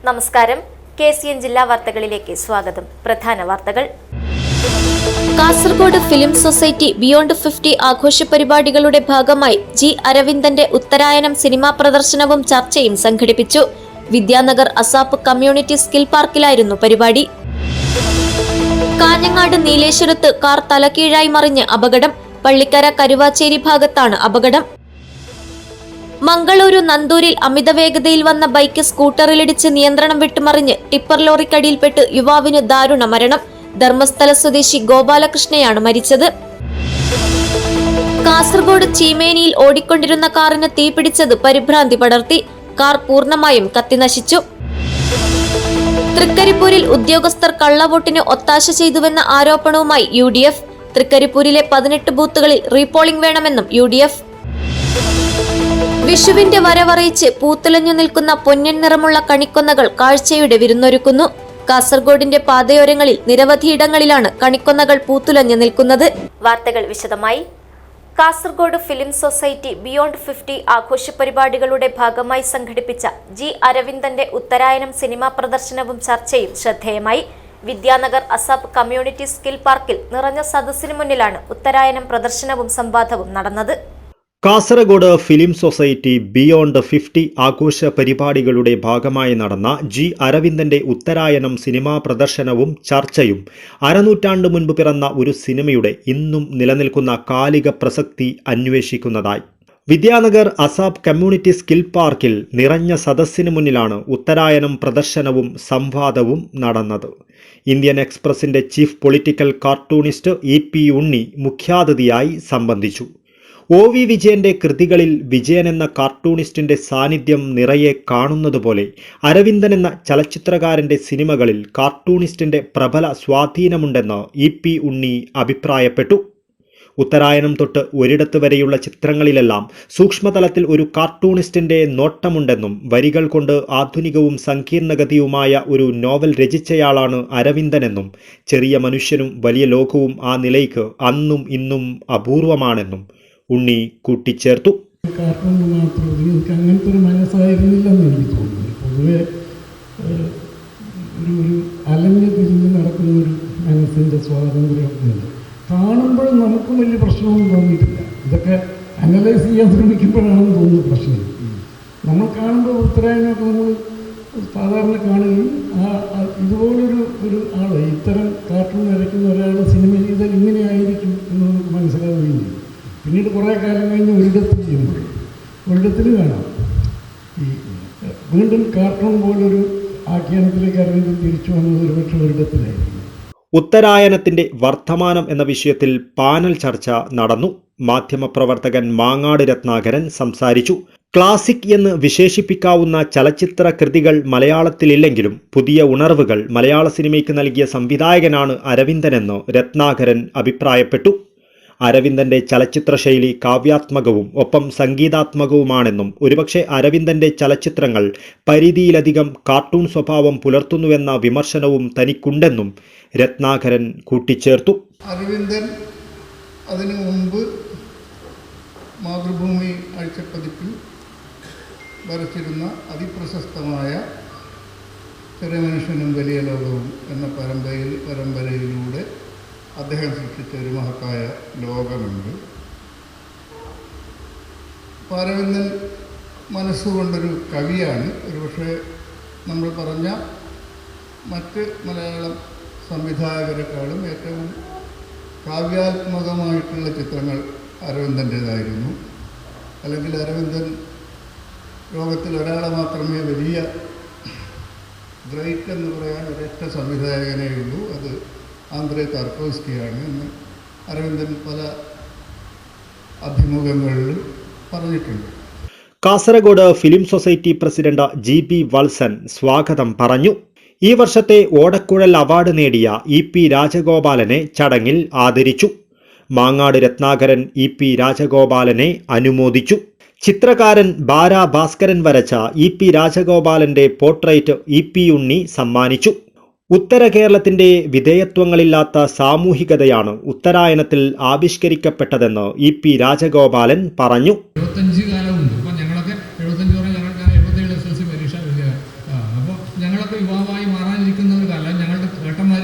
നമസ്കാരം. KCN ജില്ലാ വാർത്തകളിലേക്ക് സ്വാഗതം. പ്രധാന വാർത്തകൾ. കാസർഗോഡ് ഫിലിം സൊസൈറ്റി ബിയോണ്ട് 50 ആഘോഷ പരിപാടികളുടെ ഭാഗമായി ജി അരവിന്ദന്റെ ഉത്തരായനം സിനിമാ പ്രദർശനവും ചർച്ചയും സംഘടിപ്പിച്ചു. വിദ്യാനഗർ അസാപ്പ് കമ്മ്യൂണിറ്റി സ്കിൽ പാർക്കിലായിരുന്നു പരിപാടി. കാഞ്ഞങ്ങാട് നീലേശ്വരത്ത് കാർ തലകീഴായി മറിഞ്ഞ് അപകടം. പള്ളിക്കര കരുവാച്ചേരി ഭാഗത്താണ് അപകടം. മംഗളൂരു നന്ദൂരിൽ അമിത വേഗതയിൽ വന്ന ബൈക്ക് സ്കൂട്ടറിലിടിച്ച് നിയന്ത്രണം വിട്ടുമറിഞ്ഞ് ടിപ്പർ ലോറിക്കടിയിൽപ്പെട്ട് യുവാവിന് ദാരുണ മരണം. ധർമ്മസ്ഥല സ്വദേശി ഗോപാലകൃഷ്ണയാണ് മരിച്ചത്. കാസർഗോഡ് ചീമേനിയിൽ ഓടിക്കൊണ്ടിരുന്ന കാറിന് തീപിടിച്ചത് പരിഭ്രാന്തി പടർത്തി. കാർ പൂർണ്ണമായും കത്തിനശിച്ചു. തൃക്കരിപ്പൂരിൽ ഉദ്യോഗസ്ഥർ കള്ളവോട്ടിന് ഒത്താശ ചെയ്തുവെന്ന ആരോപണവുമായി UDF. തൃക്കരിപ്പൂരിലെ 18 ബൂത്തുകളിൽ റീപോളിംഗ് വേണമെന്നും UDF. വിഷുവിന്റെ വരവറിയിച്ച് പൂത്തുലഞ്ഞു നിൽക്കുന്ന പൊന്നിൻ നിറമുള്ള കണിക്കൊന്നകൾ കാഴ്ചയുടെ വിരുന്നൊരുക്കുന്നു. കാസർഗോഡിന്റെ പാതയോരങ്ങളിൽ നിരവധിയിടങ്ങളിലാണ് കണിക്കൊന്നകൾ പൂത്തുലഞ്ഞു നിൽക്കുന്നത്. വാർത്തകൾ വിശദമായി. കാസർഗോഡ് ഫിലിം സൊസൈറ്റി ബിയോണ്ട് 50 ആഘോഷ പരിപാടികളുടെ ഭാഗമായി സംഘടിപ്പിച്ച ജി അരവിന്ദന്റെ ഉത്തരായനം സിനിമാ പ്രദർശനവും ചർച്ചയും ശ്രദ്ധേയമായി. വിദ്യാനഗർ അസാപ്പ് കമ്മ്യൂണിറ്റി സ്കിൽ പാർക്കിൽ നിറഞ്ഞ സദസ്സിനു മുന്നിലാണ് ഉത്തരായനം പ്രദർശനവും സംവാദവും നടന്നത്. കാസർഗോഡ് ഫിലിം സൊസൈറ്റി ബിയോണ്ട് 50 ആഘോഷ പരിപാടികളുടെ ഭാഗമായി നടന്ന ജി അരവിന്ദന്റെ ഉത്തരായനം സിനിമാ പ്രദർശനവും ചർച്ചയും അരനൂറ്റാണ്ട് മുൻപ് പിറന്ന ഒരു സിനിമയുടെ ഇന്നും നിലനിൽക്കുന്ന കാലിക പ്രസക്തി അന്വേഷിക്കുന്നതായി. വിദ്യാനഗർ അസാപ്പ് കമ്മ്യൂണിറ്റി സ്കിൽ പാർക്കിൽ നിറഞ്ഞ സദസ്സിന് മുന്നിലാണ് ഉത്തരായനം പ്രദർശനവും സംവാദവും നടന്നത്. ഇന്ത്യൻ എക്സ്പ്രസിന്റെ chief political cartoonist EP Unni മുഖ്യാതിഥിയായി സംബന്ധിച്ചു. OV വിജയന്റെ കൃതികളിൽ വിജയൻ എന്ന കാർട്ടൂണിസ്റ്റിന്റെ സാന്നിധ്യം നിറയെ കാണുന്നതുപോലെ അരവിന്ദൻ എന്ന ചലച്ചിത്രകാരന്റെ സിനിമകളിൽ കാർട്ടൂണിസ്റ്റിന്റെ പ്രബല സ്വാധീനമുണ്ടെന്ന് EP ഉണ്ണി അഭിപ്രായപ്പെട്ടു. ഉത്തരായനം തൊട്ട് ഒരിടത്ത് വരെയുള്ള ചിത്രങ്ങളിലെല്ലാം സൂക്ഷ്മതലത്തിൽ ഒരു കാർട്ടൂണിസ്റ്റിന്റെ നോട്ടമുണ്ടെന്നും വരികൾ കൊണ്ട് ആധുനികവും സങ്കീർണഗതിയുമായ ഒരു നോവൽ രചിച്ചയാളാണ് അരവിന്ദനെന്നും ചെറിയ മനുഷ്യനും വലിയ ലോകവും ആ നിലയ്ക്ക് അന്നും ഇന്നും അപൂർവമാണെന്നും ഉണ്ണി കൂട്ടിച്ചേർത്തു. കാർട്ടൂൺ മാത്രം എനിക്ക് അങ്ങനത്തെ ഒരു മനസ്സായിരുന്നില്ലെന്ന് എനിക്ക് തോന്നുന്നു. പൊതുവെ ഒരു അലഞ്ഞു തിരിഞ്ഞ് നടക്കുന്ന ഒരു മനസ്സിൻ്റെ സ്വാതന്ത്ര്യമുണ്ട്. കാണുമ്പോഴും നമുക്കും വലിയ പ്രശ്നമൊന്നും തോന്നിയിട്ടില്ല. ഇതൊക്കെ അനലൈസ് ചെയ്യാൻ ശ്രമിക്കുമ്പോഴാണെന്ന് തോന്നുന്നു പ്രശ്നം. നമ്മൾ കാണുമ്പോൾ ഉത്തരായനമൊക്കെ നമ്മൾ സാധാരണ കാണുകയും ഇതുപോലൊരു ആൾ ഇത്തരം കാർട്ടൂൺ വരയ്ക്കുന്ന ഒരാളുടെ സിനിമ ചെയ്താൽ ഇങ്ങനെ ആയിരിക്കും എന്ന് നമുക്ക് മനസ്സിലാവുകയും ചെയ്യും. പിന്നീട് കുറേ കാലം കഴിഞ്ഞ് ഒരിടത്ത് ചെയ്യുമ്പോൾ ഒരിടത്തിൽ കാണാം ഈ വീണ്ടും കാർട്ടൂൺ പോലൊരു ആഖ്യാനത്തിലേക്ക് അരവിന്ദൻ തിരിച്ചു വന്നത് ഒരുപക്ഷെ ഒരിടത്തിലായിരുന്നു. ഉത്തരായനത്തിന്റെ വർത്തമാനം എന്ന വിഷയത്തിൽ പാനൽ ചർച്ച നടന്നു. മാധ്യമപ്രവർത്തകൻ മാങ്ങാട് രത്നാകരൻ സംസാരിച്ചു. ക്ലാസിക് എന്ന് വിശേഷിപ്പിക്കാവുന്ന ചലച്ചിത്ര കൃതികൾ മലയാളത്തിലില്ലെങ്കിലും പുതിയ ഉണർവുകൾ മലയാള സിനിമയ്ക്ക് നൽകിയ സംവിധായകനാണ് അരവിന്ദനെന്ന് രത്നാകരൻ അഭിപ്രായപ്പെട്ടു. അരവിന്ദന്റെ ചലച്ചിത്ര ശൈലി കാവ്യാത്മകവും ഒപ്പം സംഗീതാത്മകവുമാണെന്നും ഒരുപക്ഷെ അരവിന്ദന്റെ ചലച്ചിത്രങ്ങൾ പരിധിയിലധികം കാർട്ടൂൺ സ്വഭാവം പുലർത്തുന്നുവെന്ന വിമർശനവും തനിക്കുണ്ടെന്നും രത്നാകരൻ കൂട്ടിച്ചേർത്തു. അരവിന്ദൻ അതിനു മുമ്പ് മാതൃഭൂമി ആഴ്ചപ്പതിപ്പിൽ വരച്ചിരുന്ന അതിപ്രശസ്തമായ ചെറിയ മനുഷ്യനും വലിയ ലോകവും എന്ന പരമ്പരയിലൂടെ അദ്ദേഹം സൃഷ്ടിച്ച ഒരു മഹത്തായ ലോകമുണ്ട്. അരവിന്ദൻ മനസ്സുകൊണ്ടൊരു കവിയാണ്. ഒരുപക്ഷെ നമ്മൾ പറഞ്ഞ മറ്റ് മലയാളം സംവിധായകരെക്കാളും ഏറ്റവും കാവ്യാത്മകമായിട്ടുള്ള ചിത്രങ്ങൾ അരവിന്ദൻ്റേതായിരുന്നു. അല്ലെങ്കിൽ അരവിന്ദൻ ലോകത്തിൽ ഒരാളെ മാത്രമേ വലിയ ഗ്രേറ്റ് എന്ന് പറയാൻ ഒരൊറ്റ സംവിധായകനേ ഉള്ളൂ, അത് ആന്ദ്രേ താർക്കോവ്സ്കിയാണ് എന്ന് അരവിന്ദൻ പല അഭിമുഖങ്ങളിലും പറഞ്ഞിട്ടുണ്ട്. Kasaragod film society president GB Valsan സ്വാഗതം പറഞ്ഞു. ഈ വർഷത്തെ ഓടക്കുഴൽ അവാർഡ് നേടിയ EP രാജഗോപാലനെ ചടങ്ങിൽ ആദരിച്ചു. മാങ്ങാട് രത്നാകരൻ EP രാജഗോപാലനെ അനുമോദിച്ചു. ചിത്രകാരൻ ബാര ഭാസ്കരൻ വരച്ച EP രാജഗോപാലന്റെ പോർട്രേറ്റ് EP ഉണ്ണി സമ്മാനിച്ചു. ഉത്തര കേരളത്തിന്റെ വിധേയത്വങ്ങളില്ലാത്ത സാമൂഹികതയാണ് ഉത്തരായനത്തിൽ ആവിഷ്കരിക്കപ്പെട്ടതെന്ന് EP രാജഗോപാലൻ പറഞ്ഞു. 75 കാലമുണ്ട്. അപ്പം ഞങ്ങളൊക്കെ 75 പറഞ്ഞാൽ ഞങ്ങൾക്ക് 77 SSLC പരീക്ഷ എഴുതിയ അപ്പോൾ ഞങ്ങൾ യുവാവായി മാറാനിരിക്കുന്ന ഒരു കാലം. ഞങ്ങളുടെ ഏട്ടന്മാർ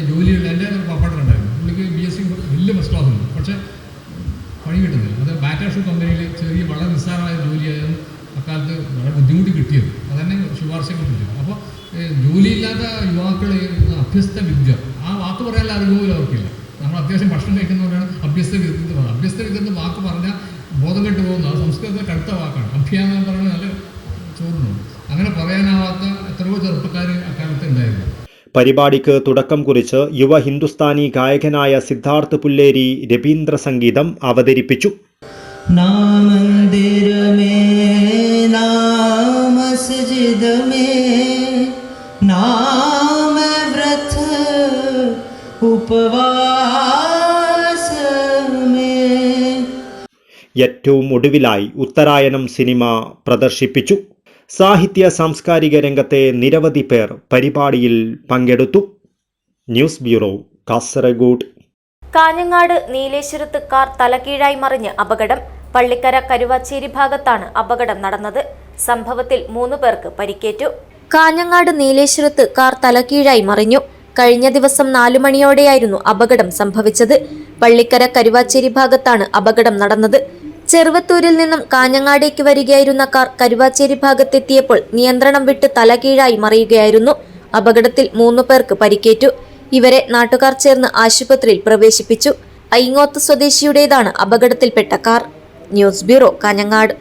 ജോലിയുള്ള എൻ്റെ പപ്പടനുണ്ടായിരുന്നു. പുള്ളിക്ക് BSc വലിയ ഫസ്റ്റ് ക്ലാസ് ഉണ്ട്, പക്ഷേ പണി കിട്ടുന്നില്ല. അത് ബാറ്റാഷൂ കമ്പനിയിൽ ചെറിയ വളരെ നിസ്സാരമായ ജോലിയായിരുന്നു അക്കാലത്ത് വളരെ ബുദ്ധിമുട്ടി കിട്ടിയത്. അതന്നെ ശുപാർശയൊക്കെ കിട്ടിയത്. അപ്പോൾ ജോലിയില്ലാത്ത യുവാക്കൾ അഭ്യസ്ത വിദ്യ, ആ വാക്ക് പറയാനുള്ള അറിവ് പോലും അവർക്കില്ല. നമ്മൾ അത്യാവശ്യം ഭക്ഷണം കഴിക്കുന്നവരാണ് അഭ്യസ്ത വിദ്യ. അഭ്യസ്ത വിദ്യ എന്ന് വാക്ക് പറഞ്ഞാൽ ബോധം കെട്ട് പോകുന്നത്. അത് സംസ്കൃതത്തിൽ കടുത്ത വാക്കാണ്. അഭ്യാന്ന് പറയുന്നത് നല്ല ചോറുണ്ട്. അങ്ങനെ പറയാനാവാത്ത എത്രയോ ചെറുപ്പക്കാർ അക്കാലത്ത് ഉണ്ടായിരുന്നു. പരിപാടിക്ക് തുടക്കം കുറിച്ച് യുവ ഹിന്ദുസ്ഥാനി ഗായകനായ സിദ്ധാർത്ഥ് പുല്ലേരി രവീന്ദ്ര സംഗീതം അവതരിപ്പിച്ചു. ना मंदिर में ना मस्जिद में नाम व्रत उपवास में. ഏറ്റവും ഒടുവിലായി ഉത്തരായനം സിനിമ പ്രദർശിപ്പിച്ചു. സാഹിത്യ സാംസ്കാരിക രംഗത്തെ നിരവധി പേർ പരിപാടിയിൽ പങ്കെടുത്തു. News bureau, Kasaragod. കാഞ്ഞങ്ങാട് നീലേശ്വരത്ത് കാർ തലകീഴായി മറിഞ്ഞ് അപകടം. പള്ളിക്കര കരുവാച്ചേരി ഭാഗത്താണ് അപകടം നടന്നത്. സംഭവത്തിൽ 3 പേർക്ക് പരിക്കേറ്റു. കാഞ്ഞങ്ങാട് നീലേശ്വരത്ത് കാർ തലകീഴായി മറിഞ്ഞു. കഴിഞ്ഞ ദിവസം 4 മണിയോടെയായിരുന്നു അപകടം സംഭവിച്ചത്. പള്ളിക്കര കരുവാച്ചേരി ഭാഗത്താണ് അപകടം നടന്നത്. ചെറുവത്തൂരിൽ നിന്നും കാഞ്ഞങ്ങാടേക്ക് വരികയായിരുന്ന കാർ കരുവാച്ചേരി ഭാഗത്തെത്തിയപ്പോൾ നിയന്ത്രണം വിട്ട് തലകീഴായി മറിയുകയായിരുന്നു. അപകടത്തിൽ 3 പേർക്ക് പരിക്കേറ്റു. ഇവരെ നാട്ടുകാർ ചേർന്ന് ആശുപത്രിയിൽ പ്രവേശിപ്പിച്ചു. ഐങ്ങോത്ത് സ്വദേശിയുടേതാണ് അപകടത്തിൽപ്പെട്ട കാർ. News bureau, Kanhangad.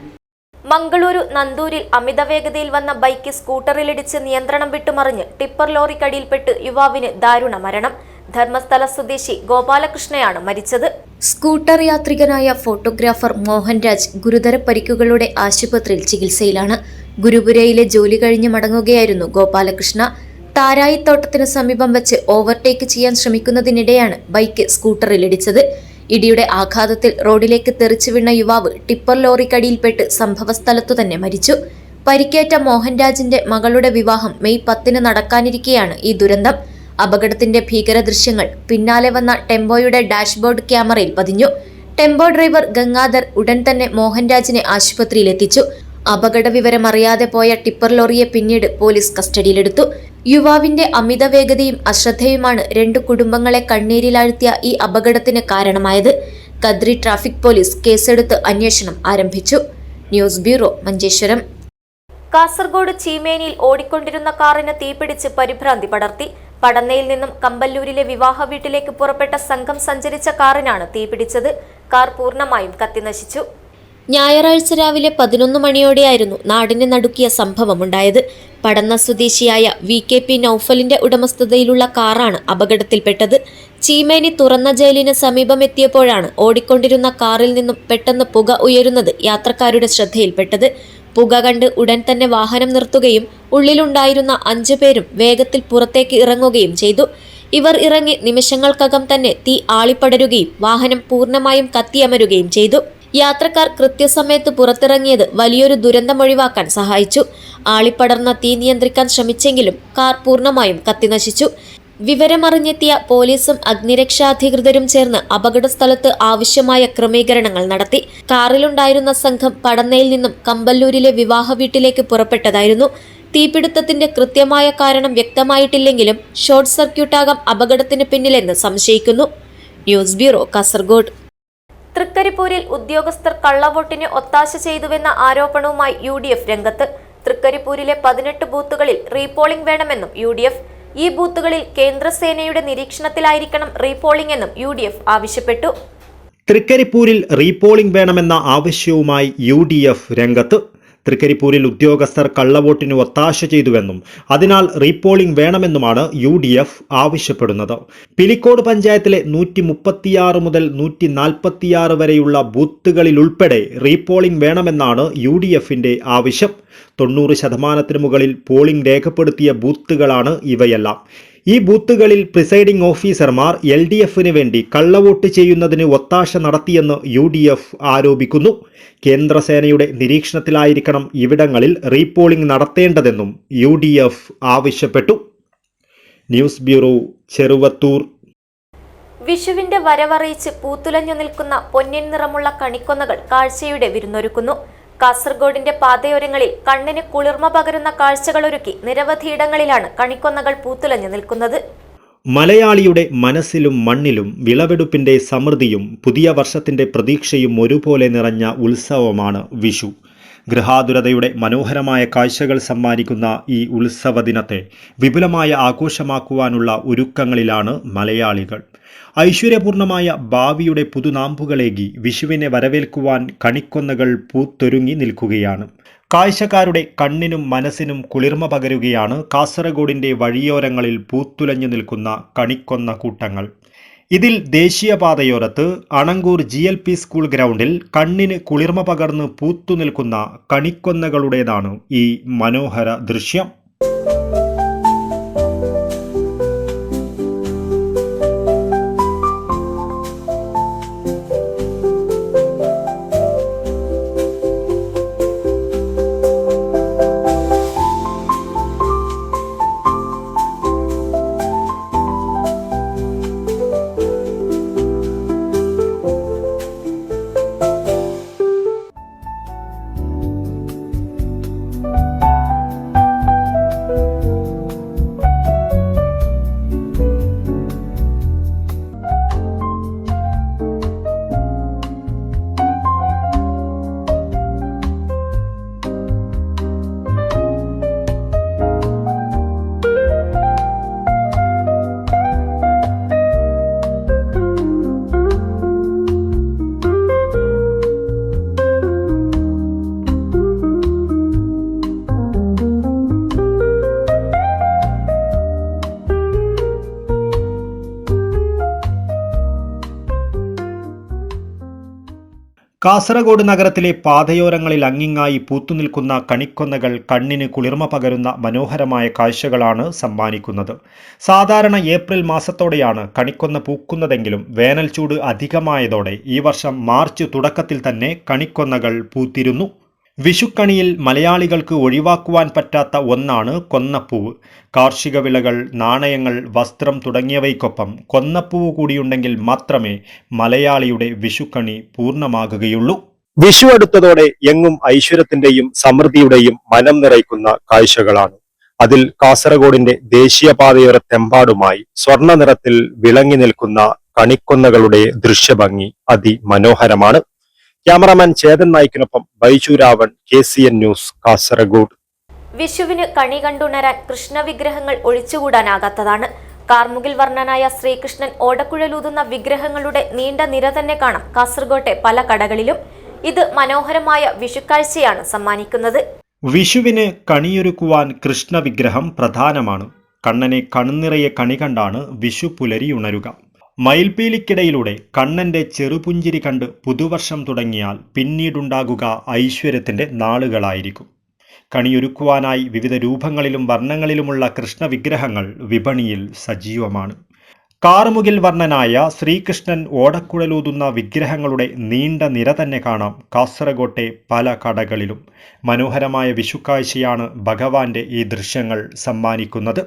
മംഗളൂരു നന്ദൂരിൽ അമിതവേഗതയിൽ വന്ന ബൈക്ക് സ്കൂട്ടറിലിടിച്ച് നിയന്ത്രണം വിട്ടുമറിഞ്ഞ് ടിപ്പർ ലോറിക്കടിയിൽപ്പെട്ട് യുവാവിന് ദാരുണ മരണം. ധർമ്മസ്ഥല സ്വദേശി ഗോപാലകൃഷ്ണയാണ് മരിച്ചത്. സ്കൂട്ടർ യാത്രികനായ ഫോട്ടോഗ്രാഫർ മോഹൻരാജ് ഗുരുതര പരിക്കുകളോടെ ആശുപത്രിയിൽ ചികിത്സയിലാണ്. ഗുരുപുരയിലെ ജോലി കഴിഞ്ഞ് മടങ്ങുകയായിരുന്നു ഗോപാലകൃഷ്ണ. താരായിത്തോട്ടത്തിന് സമീപം വെച്ച് ഓവർടേക്ക് ചെയ്യാൻ ശ്രമിക്കുന്നതിനിടെയാണ് ബൈക്ക് സ്കൂട്ടറിലിടിച്ചത്. ഇടിയുടെ ആഘാതത്തിൽ റോഡിലേക്ക് തെറിച്ചു വീണ യുവാവ് ടിപ്പർ ലോറിക്കടിയിൽപ്പെട്ട് സംഭവസ്ഥലത്തു തന്നെ മരിച്ചു. പരിക്കേറ്റ മോഹൻരാജിന്റെ മകളുടെ വിവാഹം മെയ് 10 നടക്കാനിരിക്കെയാണ് ഈ ദുരന്തം. അപകടത്തിന്റെ ഭീകര ദൃശ്യങ്ങൾ പിന്നാലെ വന്ന ടെമ്പോയുടെ ഡാഷ്ബോർഡ് ക്യാമറയിൽ പതിഞ്ഞു. ടെമ്പോ ഡ്രൈവർ ഗംഗാധർ ഉടൻ തന്നെ മോഹൻരാജിനെ ആശുപത്രിയിലെത്തിച്ചു. അപകട വിവരം അറിയാതെ പോയ ടിപ്പർ ലോറിയെ പിന്നീട് പോലീസ് കസ്റ്റഡിയിലെടുത്തു. യുവാവിന്റെ അമിത വേഗതയും അശ്രദ്ധയുമാണ് 2 കുടുംബങ്ങളെ കണ്ണീരിലാഴ്ത്തിയ ഈ അപകടത്തിന് കാരണമായത്. കദ്രി ട്രാഫിക് പോലീസ് കേസെടുത്ത് അന്വേഷണം ആരംഭിച്ചു. News bureau, Manjeshwaram. കാസർഗോഡ് ചീമേനിയിൽ ഓടിക്കൊണ്ടിരുന്ന കാറിന് തീപിടിച്ച് പരിഭ്രാന്തി പടർത്തി. പടന്നയിൽ നിന്നും കമ്പല്ലൂരിലെ വിവാഹ വീട്ടിലേക്ക് പുറപ്പെട്ട സംഘം സഞ്ചരിച്ച കാറിനാണ് തീപിടിച്ചത്. കാർ പൂർണ്ണമായും കത്തിനശിച്ചു. ഞായറാഴ്ച രാവിലെ 11 മണിയോടെയായിരുന്നു നാടിനെ നടുക്കിയ സംഭവമുണ്ടായത്. പടന്ന സ്വദേശിയായ VKP നൌഫലിന്റെ ഉടമസ്ഥതയിലുള്ള കാറാണ് അപകടത്തിൽപ്പെട്ടത്. ചീമേനി തുറന്ന ജയിലിന് സമീപമെത്തിയപ്പോഴാണ് ഓടിക്കൊണ്ടിരുന്ന കാറിൽ നിന്നും പെട്ടെന്ന് പുക ഉയരുന്നത് യാത്രക്കാരുടെ ശ്രദ്ധയിൽപ്പെട്ടത്. പുക കണ്ട് ഉടൻ തന്നെ വാഹനം നിർത്തുകയും ഉള്ളിലുണ്ടായിരുന്ന 5 പേരും വേഗത്തിൽ പുറത്തേക്ക് ഇറങ്ങുകയും ചെയ്തു. ഇവർ ഇറങ്ങി നിമിഷങ്ങൾക്കകം തന്നെ തീ ആളിപ്പടരുകയും വാഹനം പൂർണ്ണമായും കത്തിയമരുകയും ചെയ്തു. യാത്രക്കാർ കൃത്യസമയത്ത് പുറത്തിറങ്ങിയത് വലിയൊരു ദുരന്തമൊഴിവാക്കാൻ സഹായിച്ചു. ആളിപ്പടർന്ന തീ നിയന്ത്രിക്കാൻ ശ്രമിച്ചെങ്കിലും കാർ പൂർണ്ണമായും കത്തിനശിച്ചു. വിവരമറിഞ്ഞെത്തിയ പോലീസും അഗ്നിരക്ഷാധികൃതരും ചേർന്ന് അപകടസ്ഥലത്ത് ആവശ്യമായ ക്രമീകരണങ്ങൾ നടത്തി. കാറിലുണ്ടായിരുന്ന സംഘം പടന്നയിൽ നിന്നും കമ്പല്ലൂരിലെ വിവാഹ വീട്ടിലേക്ക് പുറപ്പെട്ടതായിരുന്നു. തീപിടുത്തത്തിന്റെ കൃത്യമായ കാരണം വ്യക്തമായിട്ടില്ലെങ്കിലും ഷോർട്ട് സർക്യൂട്ടാകാം അപകടത്തിന് പിന്നിലെന്ന് സംശയിക്കുന്നു. News bureau, Kasaragod. തൃക്കരിപ്പൂരിൽ ഉദ്യോഗസ്ഥർ കള്ളവോട്ടിന് ഒത്താശ ചെയ്തുവെന്ന ആരോപണവുമായി UDF രംഗത്ത്. തൃക്കരിപ്പൂരിലെ 18 ബൂത്തുകളിൽ റീപോളിംഗ് വേണമെന്നും UDF. ഈ ബൂത്തുകളിൽ കേന്ദ്രസേനയുടെ നിരീക്ഷണത്തിലായിരിക്കണം റീപോളിംഗ് എന്നും UDF ആവശ്യപ്പെട്ടു. തൃക്കരിപ്പൂരിൽ റീപോളിംഗ് വേണമെന്ന ആവശ്യവുമായി UDF രംഗത്ത്. തൃക്കരിപ്പൂരിൽ ഉദ്യോഗസ്ഥർ കള്ളവോട്ടിന് ഒത്താശ ചെയ്തുവെന്നും അതിനാൽ റീപോളിംഗ് വേണമെന്നുമാണ് UDF ആവശ്യപ്പെടുന്നത്. പിലിക്കോട് പഞ്ചായത്തിലെ 136 മുതൽ 146 വരെയുള്ള ബൂത്തുകളിലുൾപ്പെടെ റീപോളിംഗ് വേണമെന്നാണ് UDFന്റെ ആവശ്യം. 90% മുകളിൽ പോളിംഗ് രേഖപ്പെടുത്തിയ ബൂത്തുകളാണ് ഇവയെല്ലാം. ഈ ബൂത്തുകളിൽ പ്രിസൈഡിംഗ് ഓഫീസർമാർ LDFന് വേണ്ടി കള്ളവോട്ട് ചെയ്യുന്നതിന് ഒത്താശ നടത്തിയെന്ന് UDF ആരോപിക്കുന്നു. കേന്ദ്രസേനയുടെ നിരീക്ഷണത്തിലായിരിക്കണം ഇവിടങ്ങളിൽ റീപോളിംഗ് നടത്തേണ്ടതെന്നും UDF ആവശ്യപ്പെട്ടു. News bureau, Cheruvathur. വിഷുവിന്റെ വരവറിയിച്ച് പൂത്തുലഞ്ഞു നിൽക്കുന്ന പൊന്നിൻ നിറമുള്ള കണിക്കൊന്നകൾ കാഴ്ചയുടെ വിരുന്നൊരുക്കുന്നു. കാസർഗോഡിന്റെ പാതയോരങ്ങളിൽ കണ്ണിന് കുളിർമ പകരുന്ന കാഴ്ചകളൊരുക്കി നിരവധിയിടങ്ങളിലാണ് കണിക്കൊന്നകൾ പൂത്തുലഞ്ഞു നിൽക്കുന്നത്. മലയാളിയുടെ മനസ്സിലും മണ്ണിലും വിളവെടുപ്പിന്റെ സമൃദ്ധിയും പുതിയ വർഷത്തിന്റെ പ്രതീക്ഷയും ഒരുപോലെ നിറഞ്ഞ ഉത്സവമാണ് വിഷു. ഗൃഹാതുരതയുടെ മനോഹരമായ കാഴ്ചകൾ സമ്മാനിക്കുന്ന ഈ ഉത്സവ ദിനത്തെ വിപുലമായ ആഘോഷമാക്കുവാനുള്ള ഒരുക്കങ്ങളിലാണ് മലയാളികൾ. ഐശ്വര്യപൂർണമായ ഭാവിയുടെ പുതുനാമ്പുകളേകി വിഷുവിനെ വരവേൽക്കുവാൻ കണിക്കൊന്നകൾ പൂത്തൊരുങ്ങി നിൽക്കുകയാണ്. കാഴ്ചക്കാരുടെ കണ്ണിനും മനസ്സിനും കുളിർമ പകരുകയാണ് കാസർഗോഡിന്റെ വഴിയോരങ്ങളിൽ പൂത്തുലഞ്ഞു നിൽക്കുന്ന കണിക്കൊന്ന കൂട്ടങ്ങൾ. ഇതിൽ ദേശീയപാതയോരത്ത് അണങ്കൂർ GLP സ്കൂൾ ഗ്രൗണ്ടിൽ കണ്ണിന് കുളിർമ പകർന്ന് പൂത്തു നിൽക്കുന്ന കണിക്കൊന്നകളുടേതാണ് ഈ മനോഹര ദൃശ്യം. കാസർഗോഡ് നഗരത്തിലെ പാതയോരങ്ങളിൽ അങ്ങിങ്ങായി പൂത്തുനിൽക്കുന്ന കണിക്കൊന്നകൾ കണ്ണിന് കുളിർമ പകരുന്ന മനോഹരമായ കാഴ്ചകളാണ് സമ്മാനിക്കുന്നത്. സാധാരണ ഏപ്രിൽ മാസത്തോടെയാണ് കണിക്കൊന്ന പൂക്കുന്നതെങ്കിലും വേനൽ ചൂട് അധികമായതോടെ ഈ വർഷം മാർച്ച് തുടക്കത്തിൽ തന്നെ കണിക്കൊന്നകൾ പൂത്തിരുന്നു. വിഷുക്കണിയിൽ മലയാളികൾക്ക് ഒഴിവാക്കുവാൻ പറ്റാത്ത ഒന്നാണ് കൊന്നപ്പൂവ്. കാർഷിക വിളകൾ, നാണയങ്ങൾ, വസ്ത്രം തുടങ്ങിയവയ്ക്കൊപ്പം കൊന്നപ്പൂവ് കൂടിയുണ്ടെങ്കിൽ മാത്രമേ മലയാളിയുടെ വിഷുക്കണി പൂർണ്ണമാകുകയുള്ളൂ. വിഷു അടുത്തതോടെ എങ്ങും ഐശ്വര്യത്തിന്റെയും സമൃദ്ധിയുടെയും മനം നിറയ്ക്കുന്ന കാഴ്ചകളാണ്. അതിൽ കാസർഗോഡിന്റെ ദേശീയപാതയോരത്തെമ്പാടുമായി സ്വർണ്ണ നിറത്തിൽ വിളങ്ങി നിൽക്കുന്ന കണിക്കൊന്നകളുടെ ദൃശ്യഭംഗി അതിമനോഹരമാണ്. ക്യാമറാമാൻ ചേതൻ നായിക്കിനൊപ്പം ബൈജു രാവൺ, KCN ന്യൂസ്, കാസർഗോഡ്. വിഷുവിന് കണി കണ്ടുണരാൻ കൃഷ്ണവിഗ്രഹങ്ങൾ ഒഴിച്ചുകൂടാനാകാത്തതാണ്. കാർമുകിൽ വർണ്ണനായ ശ്രീകൃഷ്ണൻ ഓടക്കുഴലൂതുന്ന വിഗ്രഹങ്ങളുടെ നീണ്ട നിര തന്നെ കാണാം കാസർഗോട്ടെ പല കടകളിലും. ഇത് മനോഹരമായ വിഷുക്കാഴ്ചയാണ് സമ്മാനിക്കുന്നത്. വിഷുവിന് കണിയൊരുക്കുവാൻ കൃഷ്ണവിഗ്രഹം പ്രധാനമാണ്. കണ്ണനെ കണ്ണുനിറയെ കണി കണ്ടാണ് വിഷു പുലരിയുണരുക. മയിൽപീലിക്കിടയിലൂടെ കണ്ണന്റെ ചെറുപുഞ്ചിരി കണ്ട് പുതുവർഷം തുടങ്ങിയാൽ പിന്നീടുണ്ടാകുക ഐശ്വര്യത്തിന്റെ നാളുകളായിരിക്കും. കണിയൊരുക്കുവാനായി വിവിധ രൂപങ്ങളിലും വർണ്ണങ്ങളിലുമുള്ള കൃഷ്ണവിഗ്രഹങ്ങൾ വിപണിയിൽ സജീവമാണ്. കാർമുകിൽ വർണ്ണനായ ശ്രീകൃഷ്ണൻ ഓടക്കുഴലൂതുന്ന വിഗ്രഹങ്ങളുടെ നീണ്ട നിര തന്നെ കാണാം കാസർഗോട്ടെ പല കടകളിലും. മനോഹരമായ വിഷുക്കാഴ്ചയാണ് ഭഗവാന്റെ ഈ ദൃശ്യങ്ങൾ സമ്മാനിക്കുന്നത്.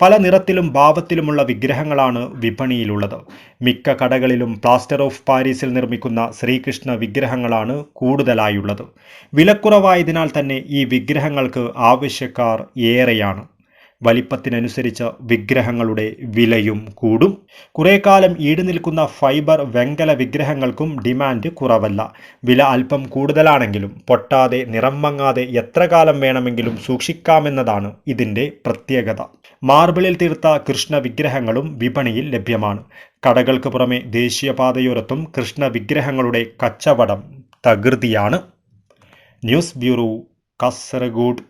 പല നിറത്തിലും ഭാവത്തിലുമുള്ള വിഗ്രഹങ്ങളാണ് വിപണിയിലുള്ളത്. മിക്ക കടകളിലും പ്ലാസ്റ്റർ ഓഫ് പാരീസിൽ നിർമ്മിക്കുന്ന ശ്രീകൃഷ്ണ വിഗ്രഹങ്ങളാണ് കൂടുതലായുള്ളത്. വിലക്കുറവായതിനാൽ തന്നെ ഈ വിഗ്രഹങ്ങൾക്ക് ആവശ്യക്കാർ ഏറെയാണ്. വലിപ്പത്തിനനുസരിച്ച് വിഗ്രഹങ്ങളുടെ വിലയും കൂടും. കുറേ കാലം ഈട് നിൽക്കുന്ന ഫൈബർ വെങ്കല വിഗ്രഹങ്ങൾക്കും ഡിമാൻഡ് കുറവല്ല. വില അല്പം കൂടുതലാണെങ്കിലും പൊട്ടാതെ നിറം മങ്ങാതെ എത്ര കാലം വേണമെങ്കിലും സൂക്ഷിക്കാമെന്നതാണ് ഇതിൻ്റെ പ്രത്യേകത. മാർബിളിൽ തീർത്ത കൃഷ്ണ വിഗ്രഹങ്ങളും വിപണിയിൽ ലഭ്യമാണ്. കടകൾക്ക് പുറമെ ദേശീയപാതയോരത്തും കൃഷ്ണ വിഗ്രഹങ്ങളുടെ കച്ചവടം തകൃതിയാണ്. News bureau, Kasaragod.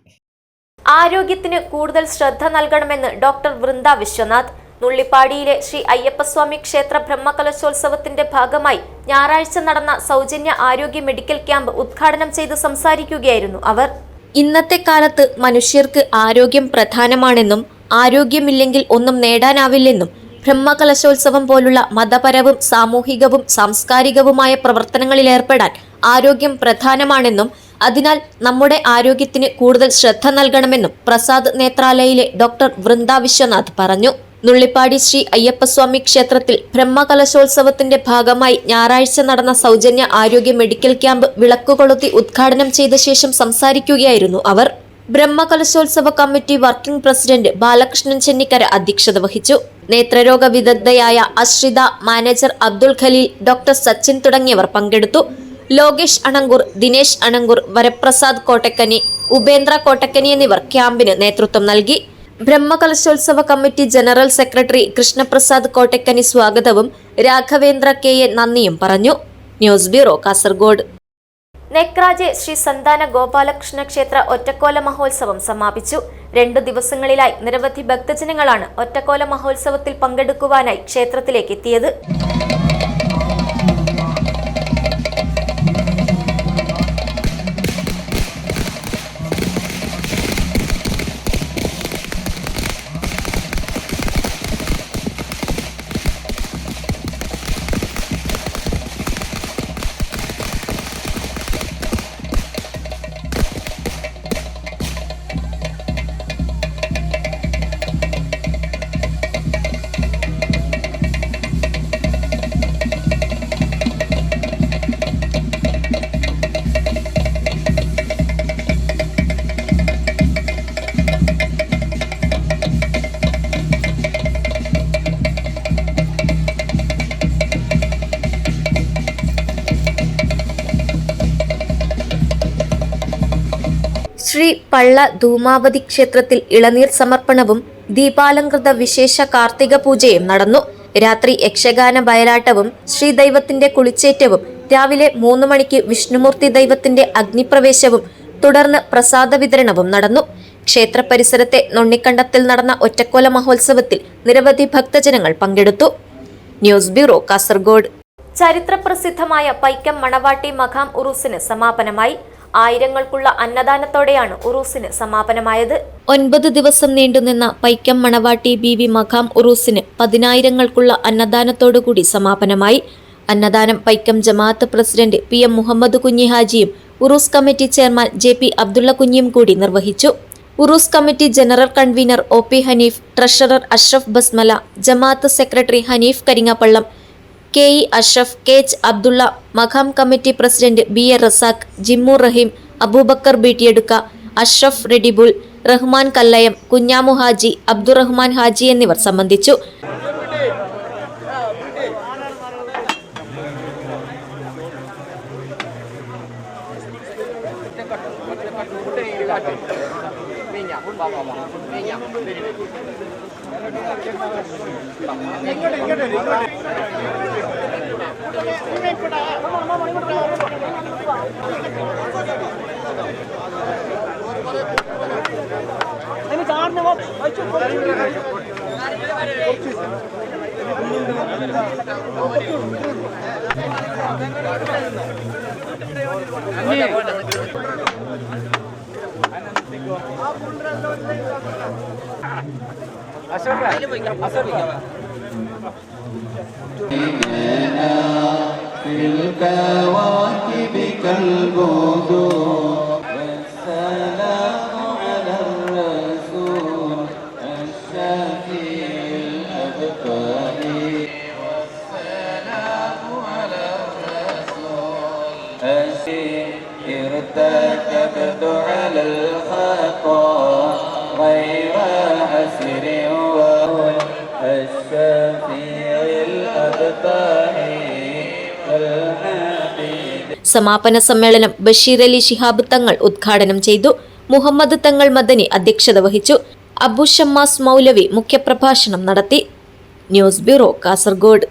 ആരോഗ്യത്തിന് കൂടുതൽ ശ്രദ്ധ നൽകണമെന്ന് ഡോക്ടർ വൃന്ദ വിശ്വനാഥ്. നുള്ളിപ്പാടിയിലെ ശ്രീ അയ്യപ്പസ്വാമി ക്ഷേത്ര ബ്രഹ്മകലശോത്സവത്തിന്റെ ഭാഗമായി ഞായറാഴ്ച നടന്ന സൗജന്യ ആരോഗ്യ മെഡിക്കൽ ക്യാമ്പ് ഉദ്ഘാടനം ചെയ്ത് സംസാരിക്കുകയായിരുന്നു അവർ. ഇന്നത്തെ കാലത്ത് മനുഷ്യർക്ക് ആരോഗ്യം പ്രധാനമാണെന്നും ആരോഗ്യമില്ലെങ്കിൽ ഒന്നും നേടാനാവില്ലെന്നും ബ്രഹ്മകലശോത്സവം പോലുള്ള മതപരവും സാമൂഹികവും സാംസ്കാരികവുമായ പ്രവർത്തനങ്ങളിൽ ഏർപ്പെടാൻ ആരോഗ്യം പ്രധാനമാണെന്നും അതിനാൽ നമ്മുടെ ആരോഗ്യത്തിന് കൂടുതൽ ശ്രദ്ധ നൽകണമെന്നും പ്രസാദ് നേത്രാലയയിലെ ഡോക്ടർ വൃന്ദ വിശ്വനാഥ് പറഞ്ഞു. നുള്ളിപ്പാടി ശ്രീ അയ്യപ്പസ്വാമി ക്ഷേത്രത്തിൽ ബ്രഹ്മകലശോത്സവത്തിന്റെ ഭാഗമായി ഞായറാഴ്ച നടന്ന സൗജന്യ ആരോഗ്യ മെഡിക്കൽ ക്യാമ്പ് വിളക്കുകൊളുത്തി ഉദ്ഘാടനം ചെയ്ത ശേഷം സംസാരിക്കുകയായിരുന്നു അവർ. ബ്രഹ്മകലശോത്സവ committee working president Balakrishnan Chennikkara അധ്യക്ഷത വഹിച്ചു. നേത്രരോഗ വിദഗ്ധയായ അശ്രിത, മാനേജർ അബ്ദുൾ ഖലീൽ, ഡോക്ടർ സച്ചിൻ തുടങ്ങിയവർ പങ്കെടുത്തു. ലോകേഷ് അണങ്കൂർ, ദിനേശ് അണങ്കൂർ, വരപ്രസാദ് കോട്ടക്കനി, ഉപേന്ദ്ര കോട്ടക്കനി എന്നിവർ ക്യാമ്പിന് നേതൃത്വം നൽകി. ബ്രഹ്മകലശോത്സവ committee general secretary Krishnaprasad Kottakkani സ്വാഗതവും രാഘവേന്ദ്ര കെ.എ. നന്ദിയും പറഞ്ഞു. News bureau, Kasaragod. നെക്രാജെ ശ്രീ സന്താന ഗോപാലകൃഷ്ണ ക്ഷേത്ര ഒറ്റക്കോല മഹോത്സവം സമാപിച്ചു. 2 ദിവസങ്ങളിലായി നിരവധി ഭക്തജനങ്ങളാണ് ഒറ്റക്കോല മഹോത്സവത്തിൽ പങ്കെടുക്കുവാനായി ക്ഷേത്രത്തിലേക്ക് എത്തിയത്. ശ്രീ പള്ള ധൂമാവതി ക്ഷേത്രത്തിൽ ഇളനീർ സമർപ്പണവും ദീപാലങ്കൃത വിശേഷ കാർത്തിക പൂജയും നടന്നു. രാത്രി യക്ഷഗാന ബയലാട്ടവും ശ്രീദൈവത്തിന്റെ കുളിച്ചേറ്റവും, രാവിലെ 3 മണിക്ക് വിഷ്ണുമൂർത്തി ദൈവത്തിന്റെ അഗ്നിപ്രവേശവും തുടർന്ന് പ്രസാദ വിതരണവും നടന്നു. ക്ഷേത്ര പരിസരത്തെ നൊണ്ണിക്കണ്ടത്തിൽ നടന്ന ഒറ്റക്കോല മഹോത്സവത്തിൽ നിരവധി ഭക്തജനങ്ങൾ പങ്കെടുത്തു. News bureau, Kasaragod. ചരിത്രപ്രസിദ്ധമായ പൈക്കം മണവാട്ടി മഖാം ഉറൂസിന് സമാപനമായി. ആയിരങ്ങൾക്കുള്ള അന്നദാനത്തോടെയാണ് ഉറൂസിന് സമാപനമായത്. 9 ദിവസം നീണ്ടുനിന്ന പൈക്കം മണവാട്ടി ബീവി മഖാം ഉറൂസിന് 10,000-ങ്ങൾക്കുള്ള അന്നദാനത്തോടുകൂടി സമാപനമായി. അന്നദാനം പൈക്കം ജമാഅത്ത് പ്രസിഡന്റ് PM മുഹമ്മദ് കുഞ്ഞി ഹാജിയും ഉറൂസ് കമ്മിറ്റി ചെയർമാൻ JP അബ്ദുള്ള കുഞ്ഞിയും കൂടി നിർവഹിച്ചു. ഉറൂസ് committee general convener OP Hanif, treasurer Ashraf Basmala, ജമാഅത്ത് secretary Hanif Karingappallam, KE Ashraf, KH Abdulla, മഖാം committee president BA Razak, Jimmu Raheem, Aboobacker Beettiyedukka, Ashraf Redibul, Rahman Kallayam, Kunhamu Haji, Abdurahman Haji എന്നിവർ സംബന്ധിച്ചു. في الكواكب كالبدور والسلام على الرسول الشفيع الأبطال والسلام على الرسول ارتكبت على الخطا غير حسر الشفيع الأبطال. സമാപന സമ്മേളനം ബഷീർ അലി ശിഹാബ് തങ്ങൾ ഉദ്ഘാടനം ചെയ്തു. മുഹമ്മദ് തങ്ങൾ മദനി അധ്യക്ഷത വഹിച്ചു. അബു ഷമ്മാസ് മൗലവി മുഖ്യപ്രഭാഷണം നടത്തി. News bureau, Kasaragod.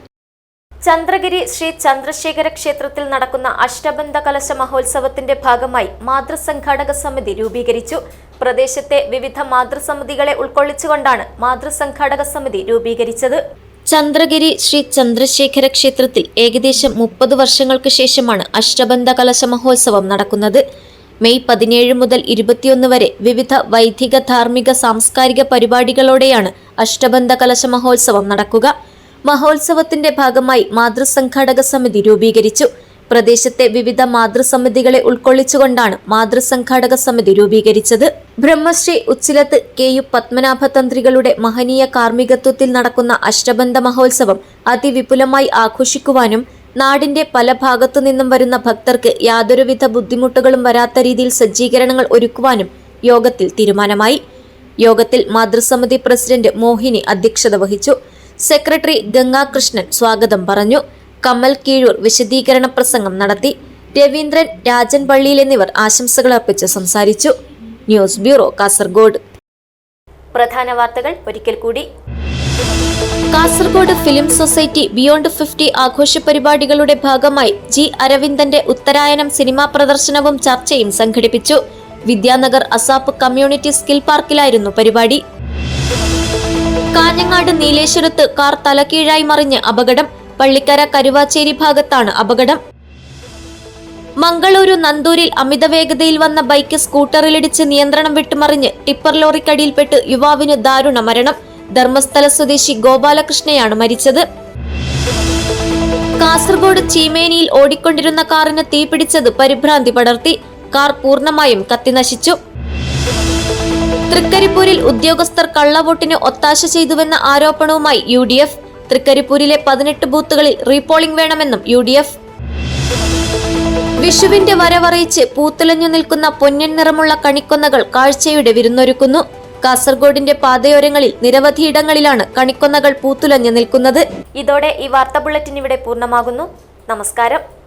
ചന്ദ്രഗിരി ശ്രീ ചന്ദ്രശേഖര ക്ഷേത്രത്തിൽ നടക്കുന്ന അഷ്ടബന്ധ കലശ മഹോത്സവത്തിന്റെ ഭാഗമായി മാതൃസംഘാടക സമിതി രൂപീകരിച്ചു. പ്രദേശത്തെ വിവിധ മാതൃസമിതികളെ ഉൾക്കൊള്ളിച്ചുകൊണ്ടാണ് മാതൃസംഘാടക സമിതി രൂപീകരിച്ചത്. ചന്ദ്രഗിരി ശ്രീ ചന്ദ്രശേഖര ക്ഷേത്രത്തിൽ ഏകദേശം 30 വർഷങ്ങൾക്ക് ശേഷമാണ് അഷ്ടബന്ധ കലശ മഹോത്സവം നടക്കുന്നത്. മെയ് 17 മുതൽ 21 വരെ വിവിധ വൈദിക, ധാർമ്മിക, സാംസ്കാരിക പരിപാടികളോടെയാണ് അഷ്ടബന്ധ കലശ മഹോത്സവം നടക്കുക. മഹോത്സവത്തിന്റെ ഭാഗമായി മാതൃസംഘാടക സമിതി രൂപീകരിച്ചു. പ്രദേശത്തെ വിവിധ മാതൃസമിതികളെ ഉൾക്കൊള്ളിച്ചുകൊണ്ടാണ് മാതൃസംഘാടക സമിതി രൂപീകരിച്ചത്. ബ്രഹ്മശ്രീ ഉച്ചിലത്ത് KU പത്മനാഭ തന്ത്രികളുടെ മഹനീയ കാർമ്മികത്വത്തിൽ നടക്കുന്ന അഷ്ടബന്ധ മഹോത്സവം അതിവിപുലമായി ആഘോഷിക്കുവാനും നാടിന്റെ പല ഭാഗത്തു നിന്നും വരുന്ന ഭക്തർക്ക് യാതൊരുവിധ ബുദ്ധിമുട്ടുകളും വരാത്ത രീതിയിൽ സജ്ജീകരണങ്ങൾ ഒരുക്കുവാനും യോഗത്തിൽ തീരുമാനമായി. യോഗത്തിൽ മാതൃസമിതി പ്രസിഡന്റ് മോഹിനി അധ്യക്ഷത വഹിച്ചു. സെക്രട്ടറി ഗംഗാകൃഷ്ണൻ സ്വാഗതം പറഞ്ഞു. കമൽ കീഴൂർ വിശദീകരണ പ്രസംഗം നടത്തി. രവീന്ദ്രൻ, രാജൻ പള്ളിയിൽ എന്നിവർ ആശംസകൾ അർപ്പിച്ച് സംസാരിച്ചു. News bureau, Kasaragod. പ്രധാന വാർത്തകൾ ഒരിക്കൽ കൂടി. കാസർഗോഡ് ഫിലിം സൊസൈറ്റി ബിയോണ്ട് 50 ആഘോഷ പരിപാടികളുടെ ഭാഗമായി G. അരവിന്ദന്റെ ഉത്തരായനം സിനിമാ പ്രദർശനവും ചർച്ചയും സംഘടിപ്പിച്ചു. വിദ്യാനഗർ അസാപ്പ് കമ്മ്യൂണിറ്റി സ്കിൽ പാർക്കിലായിരുന്നു പരിപാടി. കാഞ്ഞങ്ങാട് നീലേശ്വരത്ത് കാർ തലകീഴായി മറിഞ്ഞ് അപകടം. പള്ളിക്കര കരുവാച്ചേരി ഭാഗത്താണ് അപകടം. മംഗളൂരു നന്ദൂരിൽ അമിതവേഗതയിൽ വന്ന ബൈക്ക് സ്കൂട്ടറിലിടിച്ച് നിയന്ത്രണം വിട്ടുമറിഞ്ഞ് ടിപ്പർ ലോറിക്കടിയിൽപ്പെട്ട് യുവാവിന് ദാരുണ മരണം. ധർമ്മസ്ഥല സ്വദേശി ഗോപാലകൃഷ്ണയാണ് മരിച്ചത്. കാസർഗോഡ് ചീമേനിയിൽ ഓടിക്കൊണ്ടിരുന്ന കാറിന് തീപിടിച്ചത് പരിഭ്രാന്തി പടർത്തി. കാർ പൂർണ്ണമായും കത്തിനശിച്ചു. തൃക്കരിപ്പൂരിൽ ഉദ്യോഗസ്ഥർ കള്ളവോട്ടിന് ഒത്താശ ചെയ്തുവെന്ന ആരോപണവുമായി UDF. തൃക്കരിപ്പൂരിലെ 18 ബൂത്തുകളിൽ റീപോളിംഗ് വേണമെന്നും UDF. വിഷുവിന്റെ വരവറിയിച്ച് പൂത്തുലഞ്ഞു നിൽക്കുന്ന പൊന്നിൻ നിറമുള്ള കണിക്കൊന്നകൾ കാഴ്ചയുടെ വിരുന്നൊരുക്കുന്നു. കാസർഗോഡിന്റെ പാതയോരങ്ങളിൽ നിരവധിയിടങ്ങളിലാണ് കണിക്കൊന്നകൾ പൂത്തുലഞ്ഞു നിൽക്കുന്നത്. ഇതോടെ ഈ വാർത്താ ബുള്ളറ്റിൻ ഇവിടെ പൂർണ്ണമാകുന്നു. നമസ്കാരം.